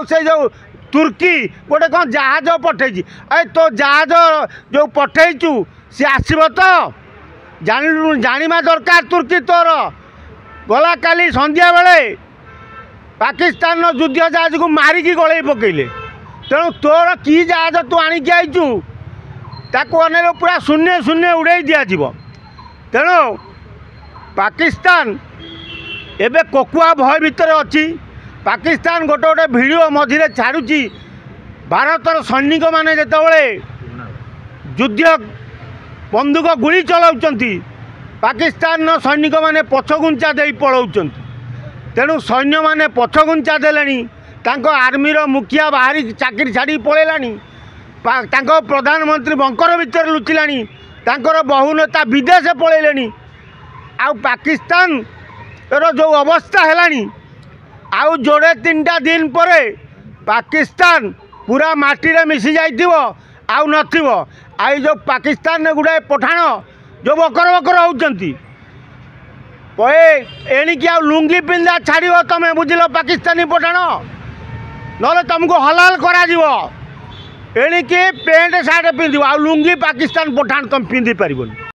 से जो तुर्की गोटे कौन जहाज पठे तो जहाज जो पठेचु सी आसब तो जाना दरकार तुर्की तोर गला काली संध्या बेले पाकिस्तान युद्ध जहाज को मारिकी गले पकईले तेणु तोर कि जहाज तू आणिकी आईचु ताको अनेक पूरा शून्य शून्य उड़े दिज्व तेणु पाकिस्तान एबे कोकुआ भय भितर अच्छी पाकिस्तान गोटे गोटे भिडियो मझे छाड़ुची भारतर सैनिक माने जेतबेले युद्ध बंदूक गुली चलाउचंती पाकिस्तान सैनिक माने पछगुंचा दे पलाउचंती तेणु सैन्य माने पछगुंचा देलेनी तांको आर्मीर मुखिया बाहरी चाकरी छाड़ी पळेलानी तांको प्रधानमंत्री बंकर भितर लुचिलानी तांकर बहु नेता विदेश पळेलेनी आउ पाकिस्तान रो जो अवस्था हेलानी आउ जोड़े 3टा दिन पर पाकिस्तान पूरा माटी रे मिसी जाइथिबो आउ नथिबो आई जो पाकिस्तान ने गुड़ाए पठाण जो बकर बकर होउचंती पए एणिकी आउ लुंगी पिंधा छाड़िबो तमे बुझिलो पाकिस्तानी पठाण नले तुमको हलाल करा जीवो एणिकी पेंट सार्ट पिंधिबो आउ लुंगी पाकिस्तान पठाण तुम पिंधि पारिबोनी।